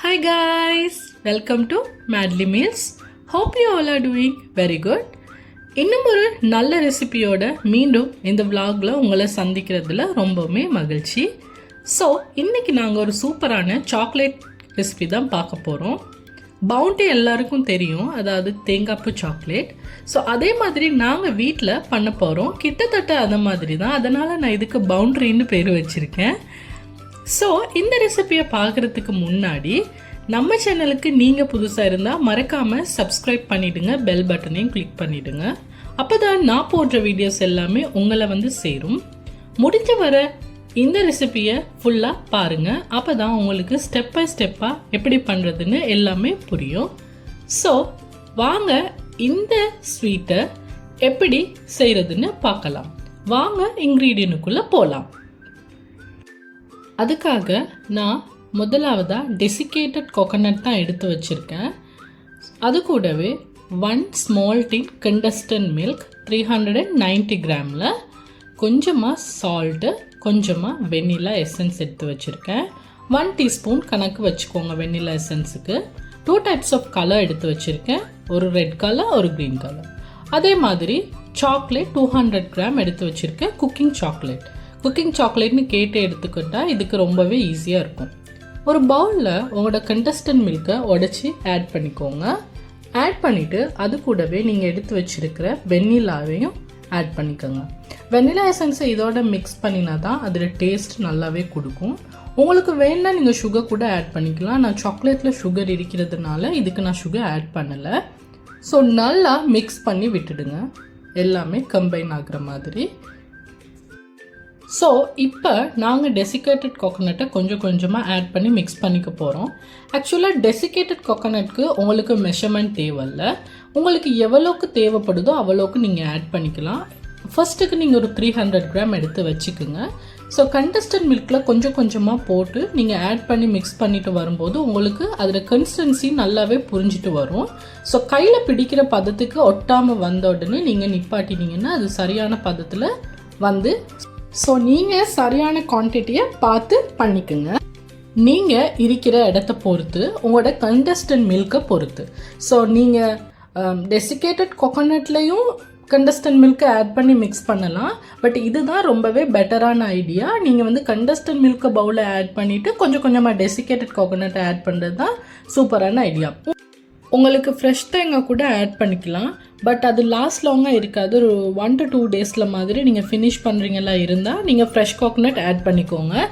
Hi guys, welcome to Madly Meals. Hope you all are doing very good. இன்னும் ஒரு நல்ல ரெசிபியோட மீண்டும் இந்த vlogல உங்களை சந்திக்கிறதுல ரொம்பவுமே மகிழ்ச்சி. ஸோ இன்னைக்கு நாங்கள் ஒரு சூப்பரான சாக்லேட் ரெசிபி தான் பார்க்க போகிறோம். பவுண்டி எல்லாருக்கும் தெரியும், அதாவது தேங்காய்ப்பு சாக்லேட். ஸோ அதே மாதிரி நாங்கள் வீட்டில் பண்ண போகிறோம். கிட்டத்தட்ட அதை மாதிரி தான், அதனால் நான் இதுக்கு பவுண்ட்ரின்னு பேர் வச்சுருக்கேன். ஸோ இந்த ரெசிபியை பார்க்குறதுக்கு முன்னாடி நம்ம சேனலுக்கு நீங்கள் புதுசாக இருந்தால் மறக்காமல் சப்ஸ்கிரைப் பண்ணிவிடுங்க, பெல் பட்டனையும் கிளிக் பண்ணிவிடுங்க. அப்போ தான் நான் போடுற வீடியோஸ் எல்லாமே உங்களை வந்து சேரும். முடிஞ்ச வர இந்த ரெசிபியை ஃபுல்லாக பாருங்கள், அப்போ தான் உங்களுக்கு ஸ்டெப் பை ஸ்டெப்பாக எப்படி பண்ணுறதுன்னு எல்லாமே புரியும். ஸோ வாங்க இந்த ஸ்வீட்டை எப்படி செய்கிறதுன்னு பார்க்கலாம். வாங்க இன்க்ரீடியன்ட்டுக்குள்ளே போகலாம். அதுக்காக நான் முதலாவதாக டெசிகேட்டட் கோகோனட் தான் எடுத்து வச்சுருக்கேன். அது கூடவே 1 ஸ்மால் டீன் கண்டஸ்டன்ட் மில்க் 390 கிராமில், கொஞ்சமாக சால்ட்டு, கொஞ்சமாக வெண்ணிலா எசன்ஸ் எடுத்து வச்சுருக்கேன். 1 டீஸ்பூன் கணக்கு வச்சுக்கோங்க வெண்ணிலா எசன்ஸுக்கு. 2 டைப்ஸ் ஆஃப் கலர் எடுத்து வச்சுருக்கேன், ஒரு ரெட் கலர், ஒரு க்ரீன் கலர். அதே மாதிரி சாக்லேட் 200 கிராம் எடுத்து வச்சுருக்கேன். குக்கிங் சாக்லேட்னு கேட்டு எடுத்துக்கிட்டால் இதுக்கு ரொம்பவே ஈஸியாக இருக்கும். ஒரு பவுலில் உங்களோட கண்டஸ்டன்ட் மில்கை உடச்சி ஆட் பண்ணிக்கோங்க. ஆட் பண்ணிவிட்டு அது கூடவே நீங்கள் எடுத்து வச்சுருக்கிற வெண்ணிலாவையும் ஆட் பண்ணிக்கோங்க. வெண்ணிலா எசன்ஸை இதோட மிக்ஸ் பண்ணினா தான் அதில் டேஸ்ட் நல்லாவே கொடுக்கும். உங்களுக்கு வேணுன்னா நீங்கள் சுகர் கூட ஆட் பண்ணிக்கலாம். நான் சாக்லேட்டில் சுகர் இருக்கிறதுனால இதுக்கு நான் சுகர் ஆட் பண்ணலை. ஸோ நல்லா மிக்ஸ் பண்ணி விட்டுடுங்க, எல்லாமே கம்பைன் ஆகிற மாதிரி. ஸோ இப்போ நாங்கள் டெசிகேட்டட் கோகோனட்டை கொஞ்சம் கொஞ்சமாக ஆட் பண்ணி மிக்ஸ் பண்ணிக்க போகிறோம். ஆக்சுவலாக டெசிகேட்டட் கோகோனட்க்கு உங்களுக்கு மெஷர்மெண்ட் தேவையில்லை. உங்களுக்கு எவ்வளோக்கு தேவைப்படுதோ அவ்வளோக்கு நீங்கள் ஆட் பண்ணிக்கலாம். ஃபர்ஸ்ட்டுக்கு நீங்கள் ஒரு 300 கிராம் எடுத்து வச்சுக்கோங்க. ஸோ கண்டஸ்டன்ட் மில்கில் கொஞ்சம் கொஞ்சமாக போட்டு நீங்கள் ஆட் பண்ணி மிக்ஸ் பண்ணிட்டு வரும்போது உங்களுக்கு அதில் கன்சிஸ்டன்சி நல்லாவே புரிஞ்சிட்டு வரும். ஸோ கையில் பிடிக்கிற பதத்துக்கு ஒட்டாமல் வந்த உடனே நீங்கள் நிப்பாட்டினீங்கன்னா அது சரியான பதத்தில் வந்து. ஸோ நீங்கள் சரியான குவான்டிட்டியை பார்த்து பண்ணிக்கோங்க. நீங்கள் இருக்கிற இடத்த பொறுத்து, உங்களோட கண்டஸ்டன்ட் மில்கை பொறுத்து. ஸோ நீங்கள் டெசிகேட்டட் கோகோனட்லேயும் கண்டஸ்டன்ட் மில்கை ஆட் பண்ணி மிக்ஸ் பண்ணலாம். பட் இதுதான் ரொம்பவே பெட்டரான ஐடியா. நீங்கள் வந்து கண்டஸ்டன்ட் மில்கை பவுலில் ஆட் பண்ணிவிட்டு கொஞ்சம் கொஞ்சமாக டெசிகேட்டட் கோகோனட்டை ஆட் பண்ணுறது தான் சூப்பரான ஐடியா. உங்களுக்கு ஃப்ரெஷ் தேங்காய் கூட ஆட் பண்ணிக்கலாம், பட் அது லாஸ்ட் லாங்காக இருக்காது. ஒரு 1 to 2 டேஸில் மாதிரி நீங்கள் ஃபினிஷ் பண்ணுறீங்களா இருந்தால் நீங்கள் ஃப்ரெஷ் கோகோனட் ஆட் பண்ணிக்கோங்க.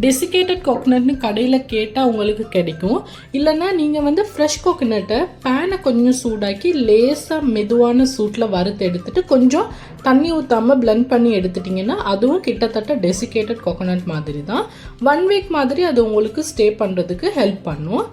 டெசிகேட்டட் கோகோனட்னு கடையில் கேட்டால் உங்களுக்கு கிடைக்கும். இல்லைன்னா நீங்கள் வந்து ஃப்ரெஷ் கோகோனட்டை பேனை கொஞ்சம் சூடாக்கி லேசாக மெதுவான சூட்டில் வறுத்து எடுத்துகிட்டு கொஞ்சம் தண்ணி ஊற்றாமல் பிளெண்ட் பண்ணி எடுத்துட்டிங்கன்னா அதுவும் கிட்டத்தட்ட டெசிகேட்டட் கோகோனட் மாதிரி தான். 1 வீக் மாதிரி அது உங்களுக்கு ஸ்டே பண்ணுறதுக்கு ஹெல்ப் பண்ணும்.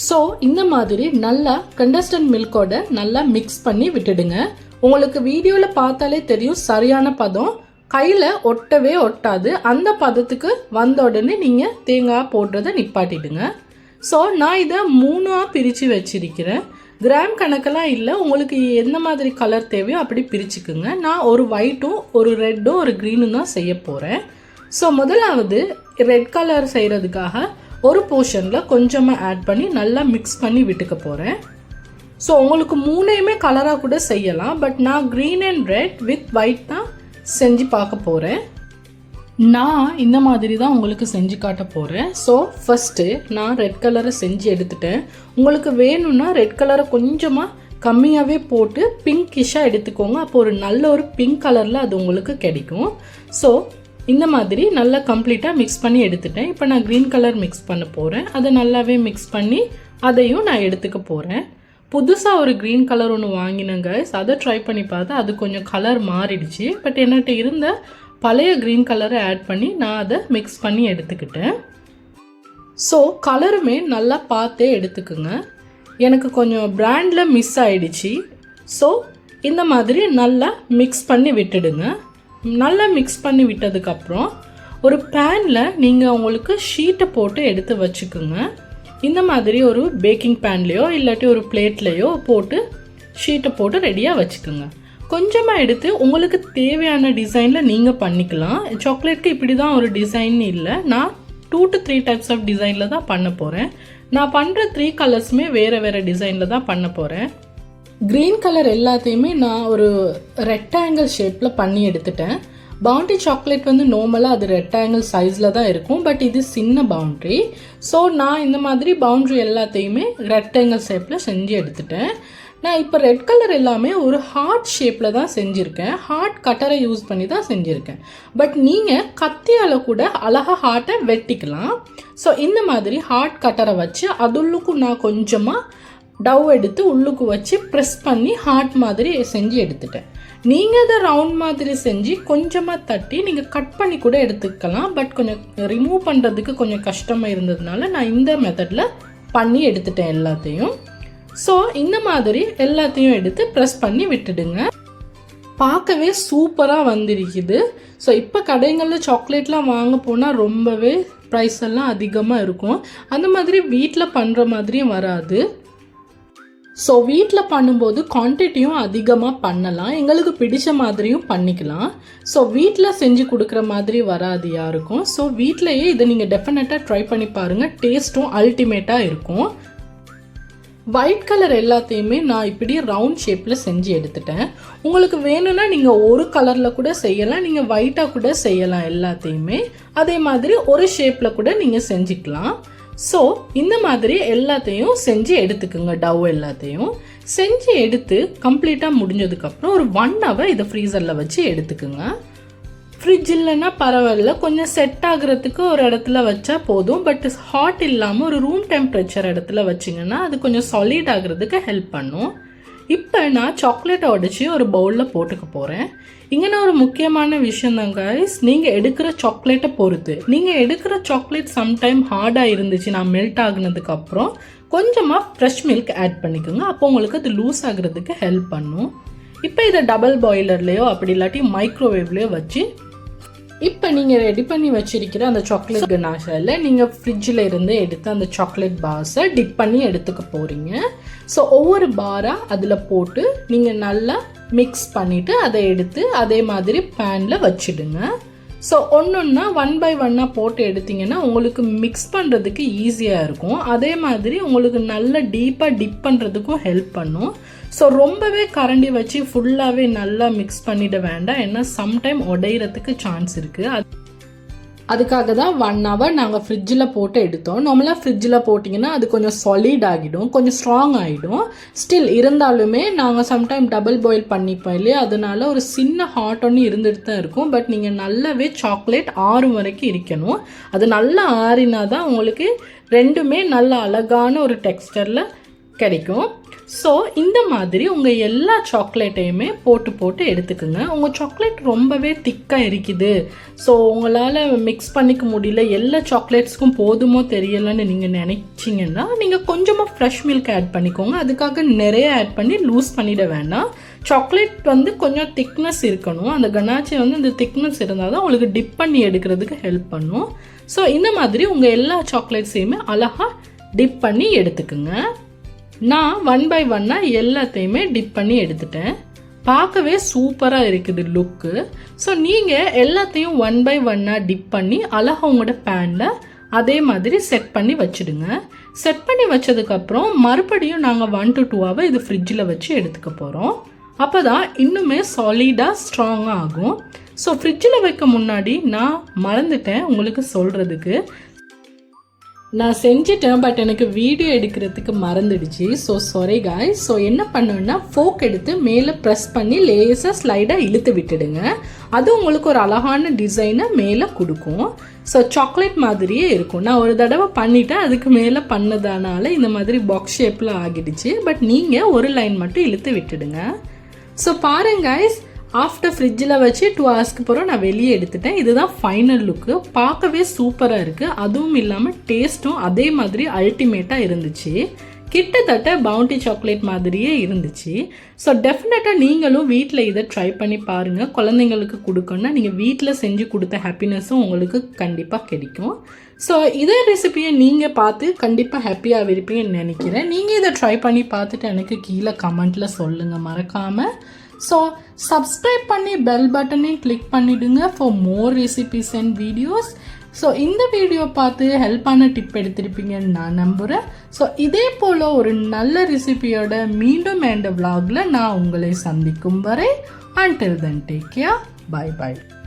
ஸோ இந்த மாதிரி நல்லா கண்டஸ்டன்ட் மில்கோட நல்லா மிக்ஸ் பண்ணி விட்டுடுங்க. உங்களுக்கு வீடியோவில் பார்த்தாலே தெரியும் சரியான பதம், கையில் ஒட்டவே ஒட்டாது. அந்த பதத்துக்கு வந்த உடனே நீங்கள் தேங்காய் போடுறதை நிப்பாட்டிடுங்க. ஸோ நான் இதை 3ஆக பிரித்து வச்சிருக்கிறேன். கிராம் கணக்கெல்லாம் இல்லை, உங்களுக்கு எந்த மாதிரி கலர் தேவையோ அப்படி பிரிச்சுக்குங்க. நான் ஒரு ஒயிட்டும் ஒரு ரெட்டும் ஒரு க்ரீனும் தான் செய்ய போகிறேன். ஸோ முதலாவது ரெட் கலர் செய்கிறதுக்காக ஒரு போர்ஷனில் கொஞ்சமாக ஆட் பண்ணி நல்லா மிக்ஸ் பண்ணி விட்டுக்க போகிறேன். ஸோ உங்களுக்கு 3யுமே கலராக கூட செய்யலாம், பட் நான் green and red with white தான் செஞ்சு பார்க்க போகிறேன். நான் இந்த மாதிரி தான் உங்களுக்கு செஞ்சு காட்ட போகிறேன். ஸோ ஃபஸ்ட்டு நான் ரெட் கலரை செஞ்சு எடுத்துட்டேன். உங்களுக்கு வேணும்னா ரெட் கலரை கொஞ்சமாக கம்மியாகவே போட்டு பிங்கிஷாக எடுத்துக்கோங்க. அப்போ ஒரு நல்ல ஒரு பிங்க் கலரில் அது உங்களுக்கு கிடைக்கும். ஸோ இந்த மாதிரி நல்லா கம்ப்ளீட்டாக மிக்ஸ் பண்ணி எடுத்துட்டேன். இப்போ நான் க்ரீன் கலர் மிக்ஸ் பண்ண போகிறேன். அதை நல்லாவே மிக்ஸ் பண்ணி அதையும் நான் எடுத்துக்க போகிறேன். புதுசாக ஒரு க்ரீன் கலர் ஒன்று வாங்கினேங்க, அதை ட்ரை பண்ணி பார்த்தா அது கொஞ்சம் கலர் மாறிடுச்சு. பட் என்கிட்ட இருந்த பழைய க்ரீன் கலரை ஆட் பண்ணி நான் அதை மிக்ஸ் பண்ணி எடுத்துக்கிட்டேன். ஸோ கலருமே நல்லா பார்த்தே எடுத்துக்குங்க. எனக்கு கொஞ்சம் பிராண்டில் மிஸ் ஆயிடுச்சு. ஸோ இந்த மாதிரி நல்லா மிக்ஸ் பண்ணி விட்டுடுங்க. நல்லா மிக்ஸ் பண்ணி விட்டதுக்கப்புறம் ஒரு பேனில் நீங்கள் உங்களுக்கு ஷீட்டை போட்டு எடுத்து வச்சுக்கோங்க. இந்த மாதிரி ஒரு பேக்கிங் பேன்லேயோ இல்லாட்டி ஒரு பிளேட்லேயோ போட்டு ஷீட்டை போட்டு ரெடியாக வச்சுக்கோங்க. கொஞ்சமாக எடுத்து உங்களுக்கு தேவையான டிசைனில் நீங்கள் பண்ணிக்கலாம். சாக்லேட்க்கு இப்படி தான் ஒரு டிசைன் இல்லை, நான் 2 to 3 டைப்ஸ் ஆஃப் டிசைனில் தான் பண்ண போகிறேன். நான் பண்ணுற 3 கலர்ஸுமே வேறு வேறு டிசைனில் தான் பண்ண போகிறேன். க்ரீன் கலர் எல்லாத்தையுமே நான் ஒரு ரெக்டாங்கிள் ஷேப்பில் பண்ணி எடுத்துட்டேன். பவுண்ட்ரி சாக்லேட் வந்து நார்மலாக அது ரெக்டாங்கிள் சைஸில் தான் இருக்கும், பட் இது சின்ன பவுண்ட்ரி. ஸோ நான் இந்த மாதிரி பவுண்ட்ரி எல்லாத்தையுமே ரெக்டாங்கிள் ஷேப்பில் செஞ்சு எடுத்துட்டேன். நான் இப்போ ரெட் கலர் எல்லாமே ஒரு ஹார்ட் ஷேப்பில் தான் செஞ்சுருக்கேன். ஹார்ட் கட்டரை யூஸ் பண்ணி தான் செஞ்சுருக்கேன். பட் நீங்கள் கத்தியால் கூட அழகாக ஹார்ட்டை வெட்டிக்கலாம். ஸோ இந்த மாதிரி ஹார்ட் கட்டரை வச்சு அதுள்ளுக்கு நான் கொஞ்சமாக டவ் எடுத்து உள்ளுக்கு வச்சு ப்ரெஸ் பண்ணி ஹார்ட் மாதிரி செஞ்சு எடுத்துட்டேன். நீங்கள் அதை ரவுண்ட் மாதிரி செஞ்சு கொஞ்சமாக தட்டி நீங்கள் கட் பண்ணி கூட எடுத்துக்கலாம். பட் கொஞ்சம் ரிமூவ் பண்ணுறதுக்கு கொஞ்சம் கஷ்டமாக இருந்ததுனால நான் இந்த மெத்தடில் பண்ணி எடுத்துட்டேன் எல்லாத்தையும். ஸோ இந்த மாதிரி எல்லாத்தையும் எடுத்து ப்ரெஸ் பண்ணி விட்டுடுங்க. பார்க்கவே சூப்பராக வந்திருக்குது. ஸோ இப்போ கடைகளில் சாக்லேட்லாம் வாங்க போனால் ரொம்பவே ப்ரைஸ் எல்லாம் அதிகமாக இருக்கும். அந்த மாதிரி வீட்டில் பண்ணுற மாதிரியும் வராது. ஸோ வீட்டில் பண்ணும்போது குவான்டிட்டியும் அதிகமாக பண்ணலாம், எங்களுக்கு பிடிச்ச மாதிரியும் பண்ணிக்கலாம். ஸோ வீட்டில் செஞ்சு கொடுக்குற மாதிரி வராது யாருக்கும். ஸோ வீட்டிலையே இதை நீங்கள் டெஃபினட்டாக ட்ரை பண்ணி பாருங்கள், டேஸ்ட்டும் அல்டிமேட்டாக இருக்கும். ஒயிட் கலர் எல்லாத்தையுமே நான் இப்படி ரவுண்ட் ஷேப்பில் செஞ்சு எடுத்துட்டேன். உங்களுக்கு வேணும்னா நீங்கள் ஒரு கலரில் கூட செய்யலாம், நீங்கள் ஒயிட்டாக கூட செய்யலாம் எல்லாத்தையுமே. அதே மாதிரி ஒரு ஷேப்பில் கூட நீங்கள் செஞ்சுக்கலாம். ஸோ இந்த மாதிரி எல்லாத்தையும் செஞ்சு எடுத்துக்குங்க. டவ் எல்லாத்தையும் செஞ்சு எடுத்து கம்ப்ளீட்டாக முடிஞ்சதுக்கப்புறம் ஒரு 1 hour இதை ஃப்ரீசரில் வச்சு எடுத்துக்குங்க. ஃப்ரிட்ஜ் இல்லைன்னா பரவாயில்ல, கொஞ்சம் செட் ஆகுறதுக்கு ஒரு இடத்துல வச்சா போதும். பட் ஹாட் இல்லாமல் ஒரு ரூம் டெம்பரேச்சர் இடத்துல வச்சிங்கன்னா அது கொஞ்சம் சாலிட் ஆகுறதுக்கு ஹெல்ப் பண்ணும். இப்போ நான் சாக்லேட்டை உடச்சி ஒரு பவுலில் போட்டுக்க போகிறேன். இங்கே ஒரு முக்கியமான விஷயம் தான் கைஸ், நீங்கள் எடுக்கிற சாக்லேட்டை பொறுத்து. நீங்கள் எடுக்கிற சாக்லேட் சம்டைம் ஹார்டாக இருந்துச்சு, நான் மெல்ட் ஆகுனதுக்கப்புறம் கொஞ்சமாக ஃப்ரெஷ் மில்க் ஆட் பண்ணிக்கோங்க. அப்போ உங்களுக்கு அது லூஸ் ஆகுறதுக்கு ஹெல்ப் பண்ணும். இப்போ இதை டபுள் பாய்லர்லேயோ அப்படி இல்லாட்டி மைக்ரோவேவ்லேயோ வச்சு இப்போ நீங்கள் ரெடி பண்ணி வச்சிருக்கிற அந்த சாக்லேட் கனாஷாவில் நீங்கள் ஃப்ரிட்ஜில் இருந்து எடுத்து அந்த சாக்லேட் பார்ஸை டிப் பண்ணி எடுத்துக்க போகிறீங்க. ஸோ ஒவ்வொரு பாராக அதில் போட்டு நீங்கள் நல்லா மிக்ஸ் பண்ணிவிட்டு அதை எடுத்து அதே மாதிரி பேனில் வச்சுடுங்க. ஸோ ஒன்றா 1 by 1 போட்டு எடுத்திங்கன்னா உங்களுக்கு மிக்ஸ் பண்ணுறதுக்கு ஈஸியாக இருக்கும். அதே மாதிரி உங்களுக்கு நல்ல டீப்பாக டிப் பண்ணுறதுக்கும் ஹெல்ப் பண்ணும். ஸோ ரொம்பவே கரண்டி வச்சு ஃபுல்லாகவே நல்லா மிக்ஸ் பண்ணிட வேண்டாம், ஏன்னா சம்டைம் உடையிறதுக்கு சான்ஸ் இருக்குது. அதுக்காக தான் 1 hour நாங்கள் ஃப்ரிட்ஜில் போட்டு எடுத்தோம். நார்மலாக ஃப்ரிட்ஜில் போட்டிங்கன்னா அது கொஞ்சம் சாலிட் ஆகிடும், கொஞ்சம் ஸ்ட்ராங் ஆகிடும். ஸ்டில் இருந்தாலுமே நாங்கள் சம்டைம் டபுள் பாயில் பண்ணிப்போம் இல்லையா, அதனால ஒரு சின்ன ஹாட் ஒன்று இருந்துட்டு தான் இருக்கும். பட் நீங்கள் நல்லாவே சாக்லேட் ஆறும் வரைக்கும் இருக்கணும். அது நல்லா ஆறினா தான் உங்களுக்கு ரெண்டுமே நல்ல அழகான ஒரு டெக்ஸ்டரில் கிடைக்கும். ஸோ இந்த மாதிரி உங்கள் எல்லா சாக்லேட்டையுமே போட்டு எடுத்துக்குங்க. உங்கள் சாக்லேட் ரொம்பவே திக்காக இருக்குது, ஸோ உங்களால் மிக்ஸ் பண்ணிக்க முடியல, எல்லா சாக்லேட்ஸ்க்கும் போதுமோ தெரியலைன்னு நீங்கள் நினச்சிங்கன்னா நீங்கள் கொஞ்சமாக ஃப்ரெஷ் மில்க் ஆட் பண்ணிக்கோங்க. அதுக்காக நிறைய ஆட் பண்ணி லூஸ் பண்ணிட வேண்டாம். சாக்லேட் வந்து கொஞ்சம் திக்னஸ் இருக்கணும், அந்த கனாச்சே வந்து அந்த திக்னஸ் இருந்தால் தான் உங்களுக்கு டிப் பண்ணி எடுக்கிறதுக்கு ஹெல்ப் பண்ணும். ஸோ இந்த மாதிரி உங்கள் எல்லா சாக்லேட்ஸையுமே அழகாக டிப் பண்ணி எடுத்துக்குங்க. நான் 1 by 1 எல்லாத்தையுமே டிப் பண்ணி எடுத்துட்டேன். பார்க்கவே சூப்பராக இருக்குது லுக்கு. ஸோ நீங்கள் எல்லாத்தையும் 1 by 1 டிப் பண்ணி அழகாக உங்களோட பேனில் அதே மாதிரி செட் பண்ணி வச்சுடுங்க. செட் பண்ணி வச்சதுக்கப்புறம் மறுபடியும் நாங்கள் 1 to 2 hour இது ஃப்ரிட்ஜில் வச்சு எடுத்துக்க போகிறோம். அப்போ தான் இன்னுமே சாலிடாக ஸ்ட்ராங்காக ஆகும். ஸோ ஃப்ரிட்ஜில் வைக்க முன்னாடி நான் மறந்துட்டேன் உங்களுக்கு சொல்கிறதுக்கு, நான் செஞ்சிட்டேன் பட் எனக்கு வீடியோ எடுக்கிறதுக்கு மறந்துடுச்சு. So sorry guys. ஸோ என்ன பண்ணுன்னா ஃபோக் எடுத்து மேலே ப்ரெஸ் பண்ணி லேசாக ஸ்லைடாக இழுத்து விட்டுடுங்க. அது உங்களுக்கு ஒரு அழகான டிசைனை மேலே கொடுக்கும். ஸோ சாக்லேட் மாதிரியே இருக்கும். நான் ஒரு தடவை பண்ணிவிட்டேன், அதுக்கு மேலே பண்ணதானால இந்த மாதிரி பாக்ஸ் ஷேப்பில் ஆகிடுச்சு. பட் நீங்கள் ஒரு லைன் மட்டும் இழுத்து விட்டுடுங்க. ஸோ பாருங்க காய்ஸ், ஆஃப்டர் ஃப்ரிட்ஜில் வச்சு 2 hours போகிறோம் நான் வெளியே எடுத்துட்டேன். இதுதான் ஃபைனல் லுக்கு. பார்க்கவே சூப்பராக இருக்குது. அதுவும் இல்லாமல் டேஸ்ட்டும் அதே மாதிரி அல்டிமேட்டாக இருந்துச்சு. கிட்டத்தட்ட பவுண்டி சாக்லேட் மாதிரியே இருந்துச்சு. ஸோ டெஃபினட்டாக நீங்களும் வீட்டில் இதை ட்ரை பண்ணி பாருங்கள். குழந்தைங்களுக்கு கொடுக்கணுன்னா நீங்கள் வீட்டில் செஞ்சு கொடுத்த ஹாப்பினஸும் உங்களுக்கு கண்டிப்பாக கிடைக்கும். ஸோ இதே ரெசிபியை நீங்கள் பார்த்து கண்டிப்பாக ஹாப்பியாக இருப்பீங்கன்னு நினைக்கிறேன். நீங்கள் இதை ட்ரை பண்ணி பார்த்துட்டு எனக்கு கீழே கமெண்ட்டில் சொல்லுங்கள் மறக்காமல். ஸோ சப்ஸ்கிரைப் பண்ணி பெல் பட்டனையும் கிளிக் பண்ணிவிடுங்க for more recipes and videos. So இந்த வீடியோ பார்த்து ஹெல்ப்பான டிப் எடுத்திருப்பீங்கன்னு நான் நம்புகிறேன். ஸோ இதே போல் ஒரு நல்ல ரெசிபியோட மீண்டும் எண்ட் vlogல நான் உங்களை சந்திக்கும் வரை until then take care. Bye bye.